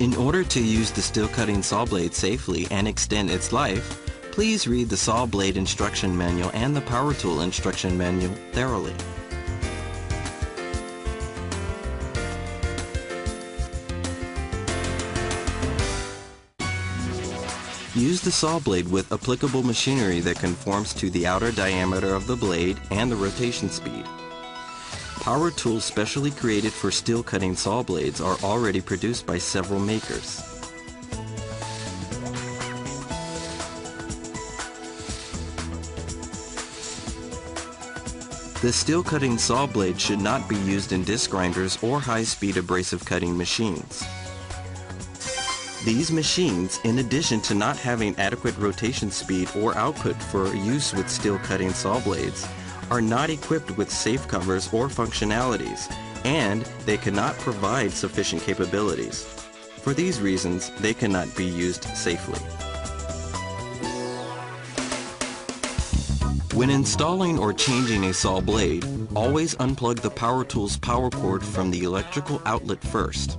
In order to use the steel cutting saw blade safely and extend its life, please read the saw blade instruction manual and the power tool instruction manual thoroughly. Use the saw blade with applicable machinery that conforms to the outer diameter of the blade and the rotation speed. Power tools specially created for steel cutting saw blades are already produced by several makers. The steel cutting saw blade should not be used in disc grinders or high-speed abrasive cutting machines. These machines, in addition to not having adequate rotation speed or output for use with steel cutting saw blades, are not equipped with safe covers or functionalities, and they cannot provide sufficient capabilities. For these reasons, they cannot be used safely. When installing or changing a saw blade, always unplug the power tool's power cord from the electrical outlet first.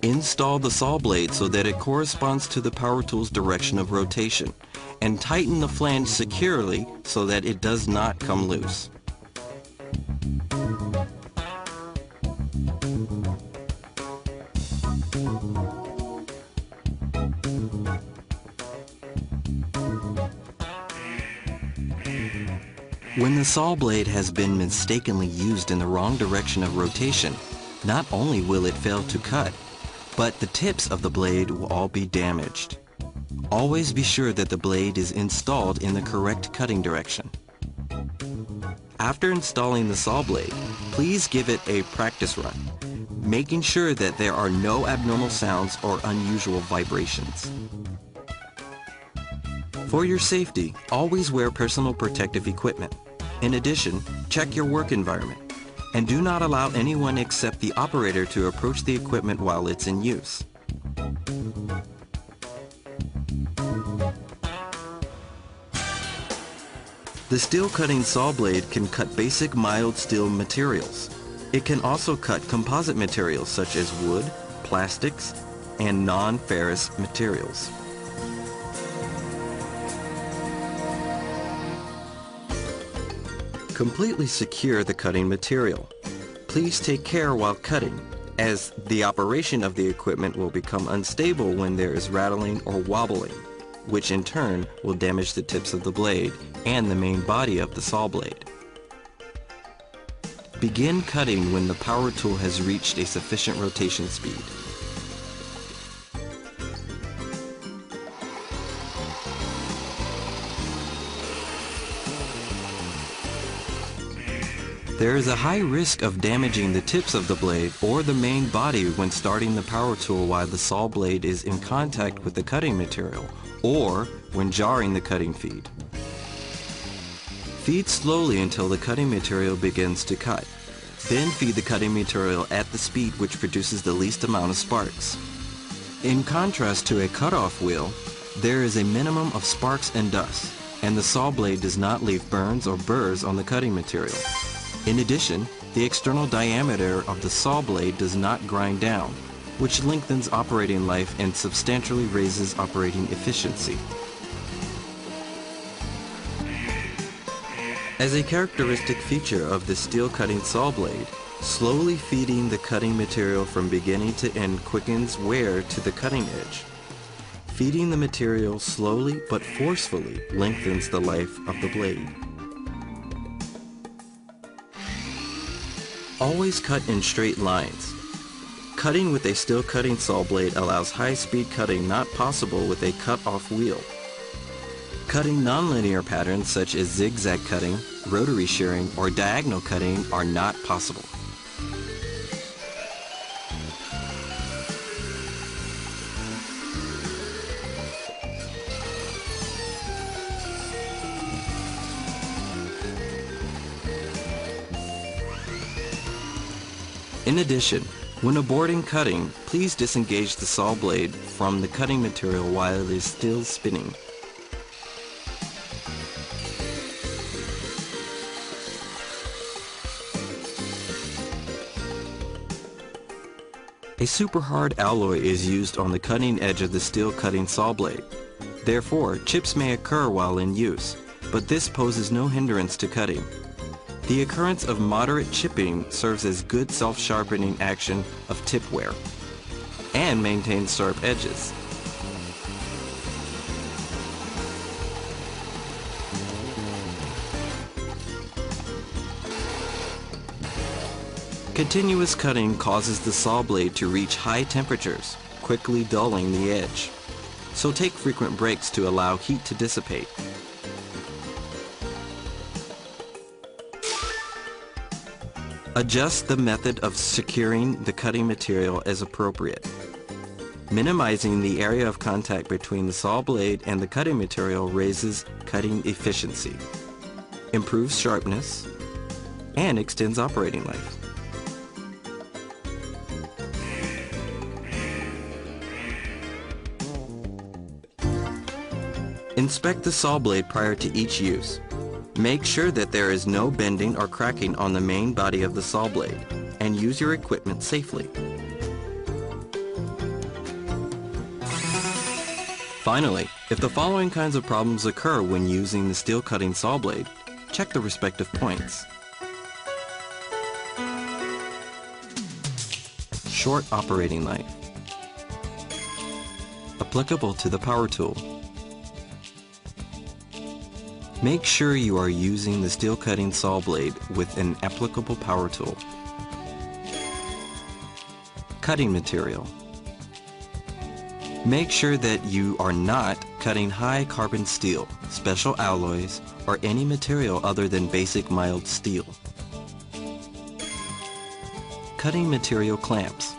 Install the saw blade so that it corresponds to the power tool's direction of rotation, and tighten the flange securely so that it does not come loose. When the saw blade has been mistakenly used in the wrong direction of rotation, not only will it fail to cut, but the tips of the blade will all be damaged. Always be sure that the blade is installed in the correct cutting direction. After installing the saw blade, please give it a practice run, making sure that there are no abnormal sounds or unusual vibrations. For your safety, always wear personal protective equipment. In addition, check your work environment, and do not allow anyone except the operator to approach the equipment while it's in use. The steel cutting saw blade can cut basic mild steel materials. It can also cut composite materials such as wood, plastics, and non-ferrous materials. Completely secure the cutting material. Please take care while cutting, as the operation of the equipment will become unstable when there is rattling or wobbling, which in turn will damage the tips of the blade and the main body of the saw blade. Begin cutting when the power tool has reached a sufficient rotation speed. There is a high risk of damaging the tips of the blade or the main body when starting the power tool while the saw blade is in contact with the cutting material, or when jarring the cutting feed. Feed slowly until the cutting material begins to cut. Then feed the cutting material at the speed which produces the least amount of sparks. In contrast to a cutoff wheel, there is a minimum of sparks and dust, and the saw blade does not leave burns or burrs on the cutting material. In addition, the external diameter of the saw blade does not grind down, which lengthens operating life and substantially raises operating efficiency. As a characteristic feature of the steel cutting saw blade, slowly feeding the cutting material from beginning to end quickens wear to the cutting edge. Feeding the material slowly but forcefully lengthens the life of the blade. Always cut in straight lines. Cutting with a steel cutting saw blade allows high-speed cutting not possible with a cut-off wheel. Cutting nonlinear patterns such as zigzag cutting, rotary shearing, or diagonal cutting are not possible. In addition, when aborting cutting, please disengage the saw blade from the cutting material while it is still spinning. A super hard alloy is used on the cutting edge of the steel cutting saw blade. Therefore, chips may occur while in use, but this poses no hindrance to cutting. The occurrence of moderate chipping serves as good self-sharpening action of tip wear and maintains sharp edges. Continuous cutting causes the saw blade to reach high temperatures, quickly dulling the edge. So take frequent breaks to allow heat to dissipate. Adjust the method of securing the cutting material as appropriate. Minimizing the area of contact between the saw blade and the cutting material raises cutting efficiency, improves sharpness, and extends operating life. Inspect the saw blade prior to each use. Make sure that there is no bending or cracking on the main body of the saw blade, and use your equipment safely. Finally, if the following kinds of problems occur when using the steel cutting saw blade, check the respective points. Short operating life. Applicable to the power tool. Make sure you are using the steel cutting saw blade with an applicable power tool. Cutting material. Make sure that you are not cutting high carbon steel, special alloys, or any material other than basic mild steel. Cutting material clamps.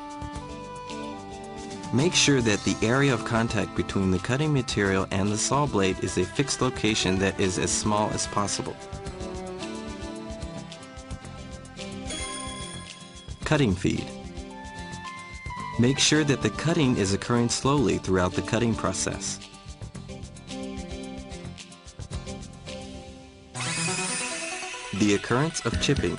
Make sure that the area of contact between the cutting material and the saw blade is a fixed location that is as small as possible. Cutting feed. Make sure that the cutting is occurring slowly throughout the cutting process. The occurrence of chipping.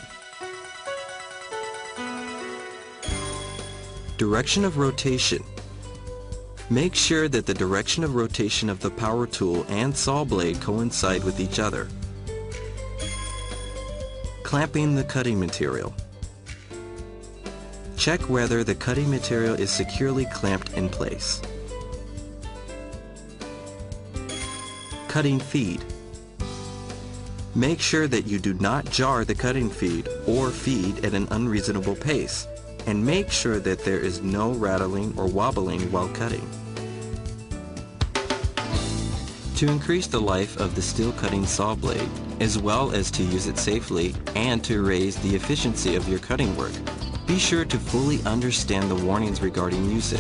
Direction of rotation. Make sure that the direction of rotation of the power tool and saw blade coincide with each other. Clamping the cutting material. Check whether the cutting material is securely clamped in place. Cutting feed. Make sure that you do not jar the cutting feed or feed at an unreasonable pace, and make sure that there is no rattling or wobbling while cutting. To increase the life of the steel cutting saw blade, as well as to use it safely and to raise the efficiency of your cutting work, be sure to fully understand the warnings regarding usage.